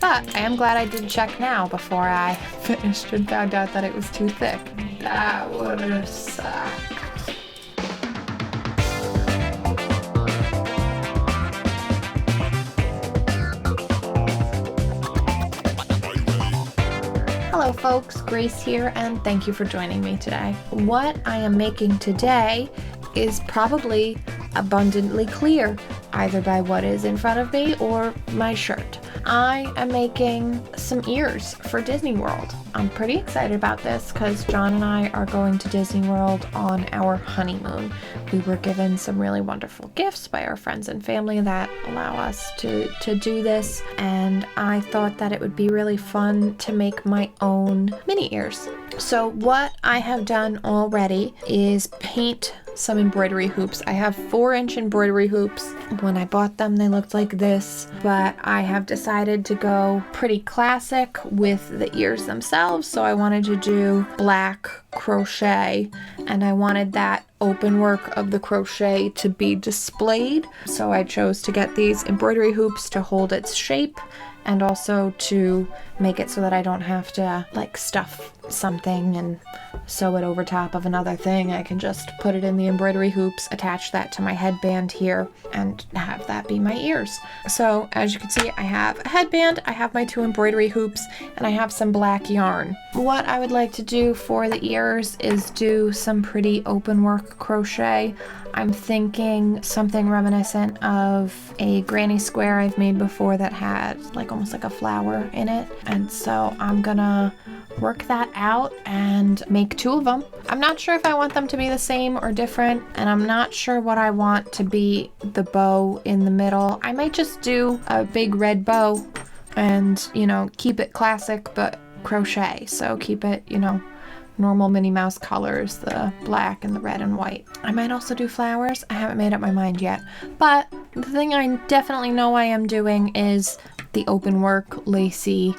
But I am glad I did check now before I finished and found out that it was too thick. That would have sucked. Hello folks, Grace here, and thank you for joining me today. What I am making today is probably abundantly clear, either by what is in front of me or my shirt. I am making some ears for Disney World. I'm pretty excited about this because John and I are going to Disney World on our honeymoon. We were given some really wonderful gifts by our friends and family that allow us to do this, and I thought that it would be really fun to make my own mini ears. So what I have done already is paint some embroidery hoops. I have 4-inch embroidery hoops. When I bought them, they looked like this, but I have decided to go pretty classic with the ears themselves. So I wanted to do black crochet, and I wanted that open work of the crochet to be displayed. So I chose to get these embroidery hoops to hold its shape, and also to make it so that I don't have to like stuff something and sew it over top of another thing. I can just put it in the embroidery hoops, attach that to my headband here, and have that be my ears. So as you can see, I have a headband, I have my 2 embroidery hoops, and I have some black yarn. What I would like to do for the ears is do some pretty open work crochet. I'm thinking something reminiscent of a granny square I've made before that had like almost like a flower in it. And so I'm gonna work that out and make 2 of them. I'm not sure if I want them to be the same or different, and I'm not sure what I want to be the bow in the middle. I might just do a big red bow and, you know, keep it classic but crochet. So keep it, you know, normal Minnie Mouse colors, the black and the red and white. I might also do flowers. I haven't made up my mind yet. But the thing I definitely know I am doing is the open work lacy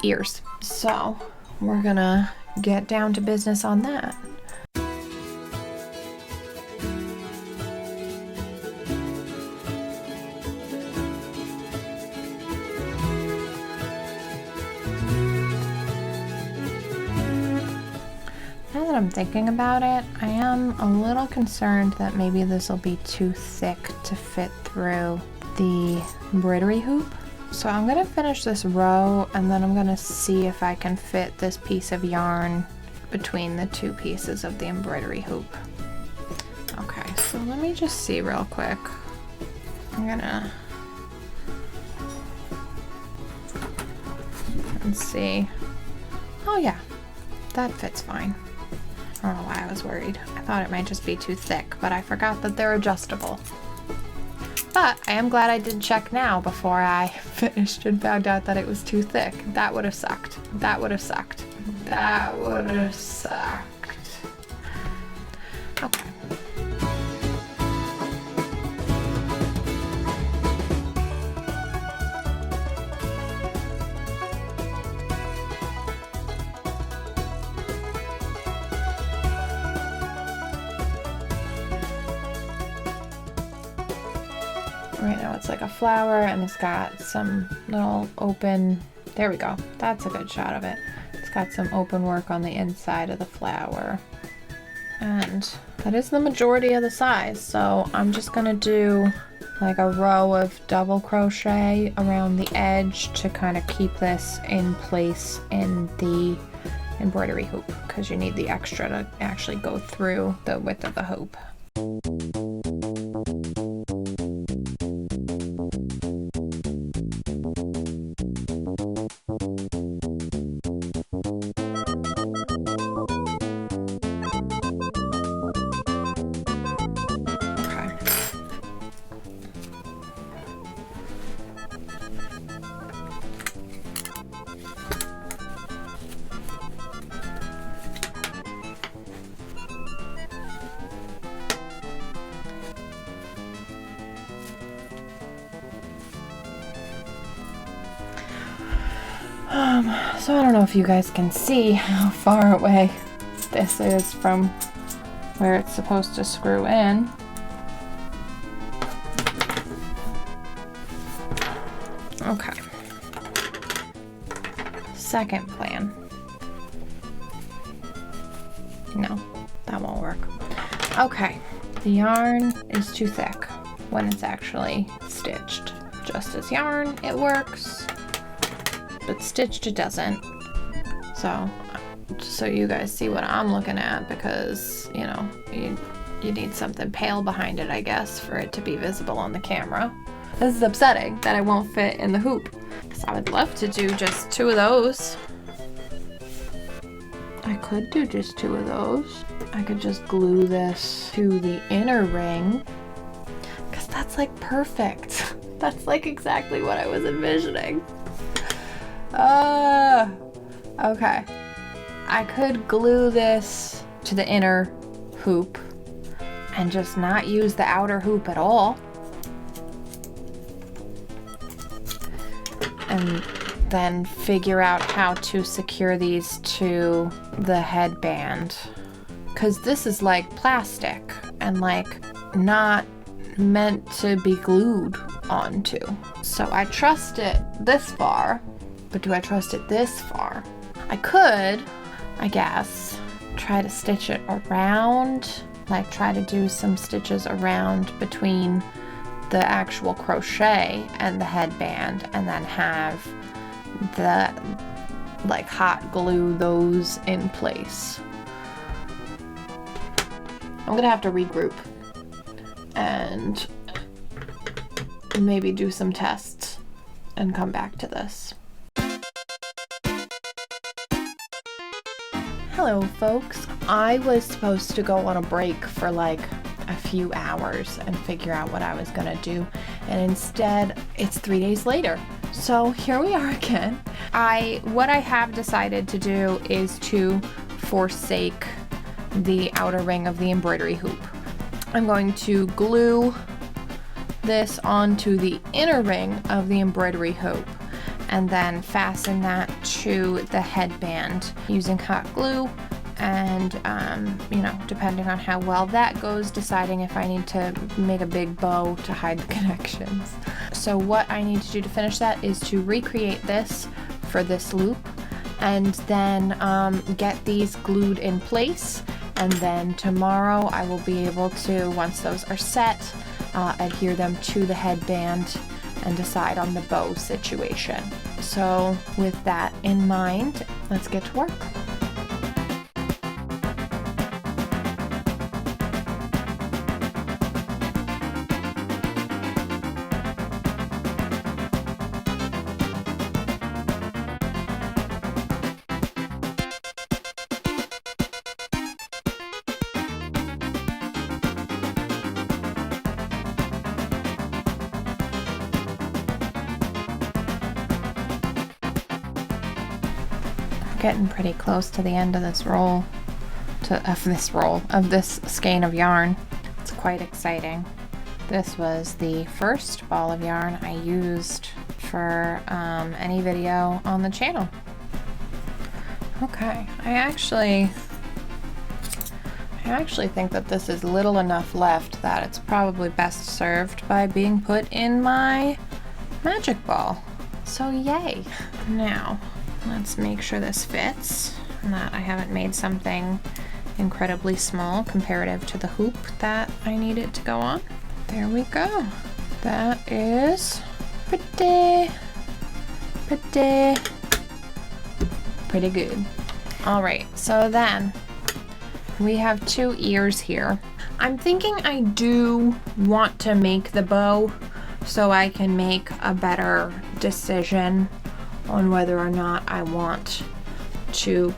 ears. So we're gonna get down to business on that. Now that I'm thinking about it, I am a little concerned that maybe this will be too thick to fit through the embroidery hoop. So I'm gonna finish this row, and then I'm gonna see if I can fit this piece of yarn between the 2 pieces of the embroidery hoop. Okay, so let me just see real quick. I'm gonna and see. Oh yeah, that fits fine. I don't know why I was worried. I thought it might just be too thick, but I forgot that they're adjustable. But I am glad I did check now before I finished and found out that it was too thick. That would have sucked. That would have sucked. That would have sucked. Okay. Right now it's like a flower, and it's got some little open, there we go, that's a good shot of it. It's got some open work on the inside of the flower, and that is the majority of the size. So I'm just gonna do like a row of double crochet around the edge to kind of keep this in place in the embroidery hoop, because you need the extra to actually go through the width of the hoop. So I don't know if you guys can see how far away this is from where it's supposed to screw in. Okay. second plan. No, that won't work. Okay, the yarn is too thick when it's actually stitched. Just as yarn, it works, but stitched it doesn't. So you guys see what I'm looking at, because, you know, you need something pale behind it, I guess, for it to be visible on the camera. This is upsetting that it won't fit in the hoop, because I would love to do just 2 of those. I could do just 2 of those. I could just glue this to the inner ring, because that's like perfect. That's like exactly what I was envisioning. Okay. I could glue this to the inner hoop and just not use the outer hoop at all. And then figure out how to secure these to the headband. Because this is like plastic and like not meant to be glued onto. So I trust it this far, but do I trust it this far? I could, I guess, try to stitch it around, like try to do some stitches around between the actual crochet and the headband, and then have the like hot glue those in place. I'm gonna have to regroup and maybe do some tests and come back to this. Hello folks, I was supposed to go on a break for like a few hours and figure out what I was gonna do, and instead it's 3 days later. So here we are again. What I have decided to do is to forsake the outer ring of the embroidery hoop. I'm going to glue this onto the inner ring of the embroidery hoop and then fasten that to the headband using hot glue, and you know, depending on how well that goes, deciding if I need to make a big bow to hide the connections. So what I need to do to finish that is to recreate this for this loop, and then get these glued in place, and then tomorrow I will be able to, once those are set, adhere them to the headband and decide on the bow situation. So with that in mind, let's get to work. Getting pretty close to the end of this roll, of this skein of yarn. It's quite exciting. This was the first ball of yarn I used for any video on the channel. Okay, I actually think that this is little enough left that it's probably best served by being put in my magic ball. So yay! Now, let's make sure this fits and that I haven't made something incredibly small comparative to the hoop that I need it to go on. There we go. That is pretty good. All right, so then we have 2 ears here. I'm thinking I do want to make the bow so I can make a better decision on whether or not I want to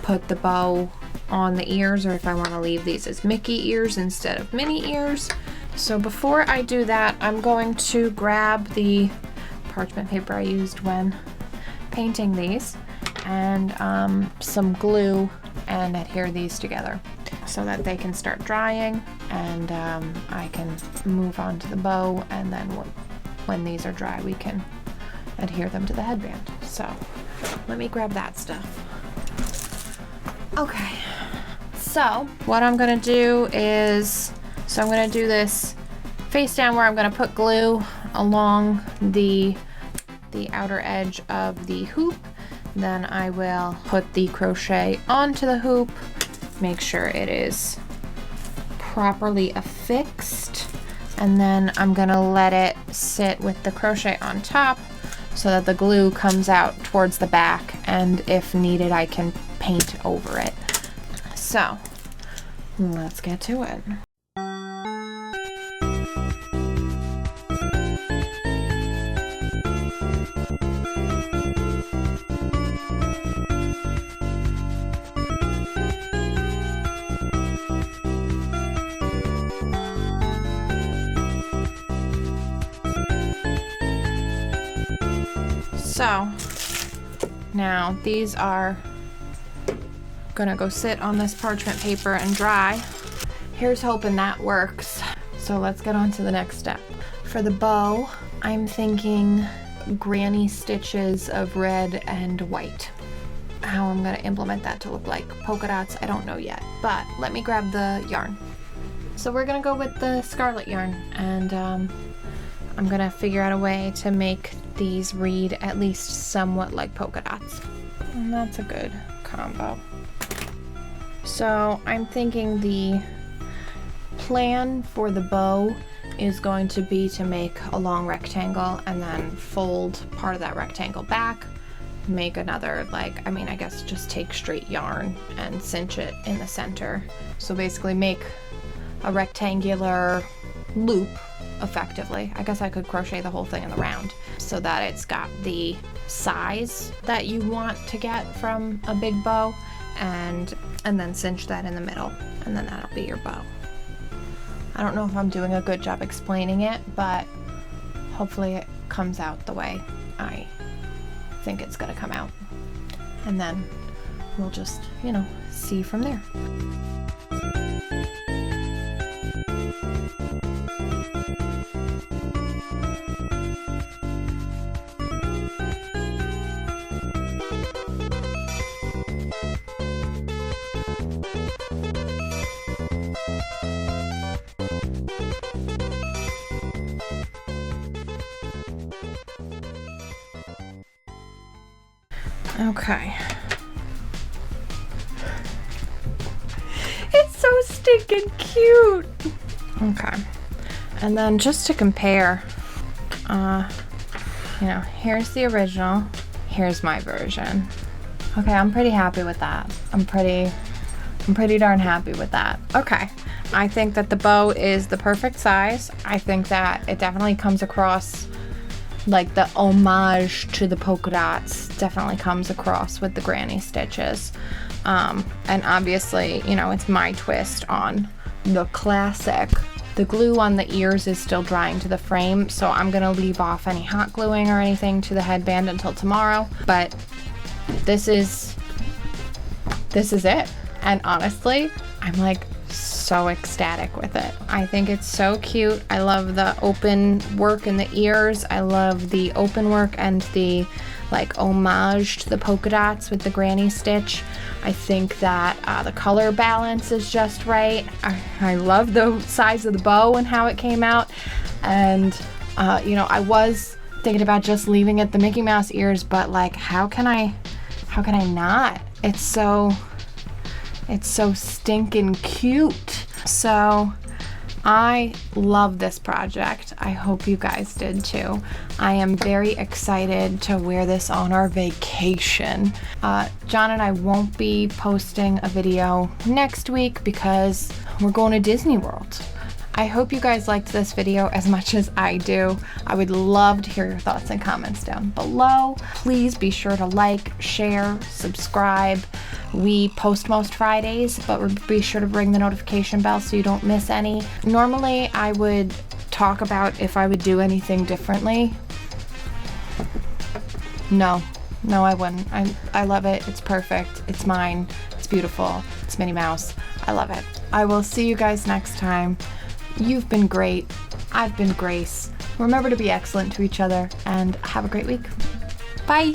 put the bow on the ears, or if I want to leave these as Mickey ears instead of Minnie ears. So before I do that, I'm going to grab the parchment paper I used when painting these and some glue and adhere these together so that they can start drying, and I can move on to the bow, and then when these are dry we can adhere them to the headband. So let me grab that stuff. Okay, so what I'm gonna do is, I'm gonna do this face down, where I'm gonna put glue along the outer edge of the hoop, Then I will put the crochet onto the hoop, make sure it is properly affixed, and then I'm gonna let it sit with the crochet on top so that the glue comes out towards the back, and if needed I can paint over it. So let's get to it. So now these are gonna go sit on this parchment paper and dry. Here's hoping that works. So let's get on to the next step. For the bow, I'm thinking granny stitches of red and white. How I'm gonna implement that to look like polka dots, I don't know yet, but let me grab the yarn. So we're gonna go with the scarlet yarn, and I'm gonna figure out a way to make these read at least somewhat like polka dots. And that's a good combo. So I'm thinking the plan for the bow is going to be to make a long rectangle and then fold part of that rectangle back, make another, like, I guess just take straight yarn and cinch it in the center. So basically make a rectangular loop effectively. I guess I could crochet the whole thing in the round so that it's got the size that you want to get from a big bow, and then cinch that in the middle, and then that'll be your bow. I don't know if I'm doing a good job explaining it, but hopefully it comes out the way I think it's gonna come out, and then we'll just, see from there. Okay. It's so stinking cute. Okay. And then just to compare, here's the original, here's my version. Okay, I'm pretty happy with that. I'm pretty darn happy with that. Okay. I think that the bow is the perfect size. I think that it definitely comes across like the homage to the polka dots definitely comes across with the granny stitches. And obviously, it's my twist on the classic. The glue on the ears is still drying to the frame, so I'm gonna leave off any hot gluing or anything to the headband until tomorrow, but this is it. And honestly, I'm like so ecstatic with it. I think it's so cute. I love the open work in the ears. I love the open work and the like homage to the polka dots with the granny stitch. I think that the color balance is just right. I love the size of the bow and how it came out. And I was thinking about just leaving it the Mickey Mouse ears, but like how can I not? It's so stinking cute. So I love this project. I hope you guys did too. I am very excited to wear this on our vacation. John and I won't be posting a video next week because we're going to Disney World. I hope you guys liked this video as much as I do. I would love to hear your thoughts and comments down below. Please be sure to like, share, subscribe. We post most Fridays, but be sure to ring the notification bell so you don't miss any. Normally, I would talk about if I would do anything differently. No, I wouldn't. I love it. It's perfect. It's mine. It's beautiful. It's Minnie Mouse. I love it. I will see you guys next time. You've been great. I've been Grace. Remember to be excellent to each other and have a great week. Bye.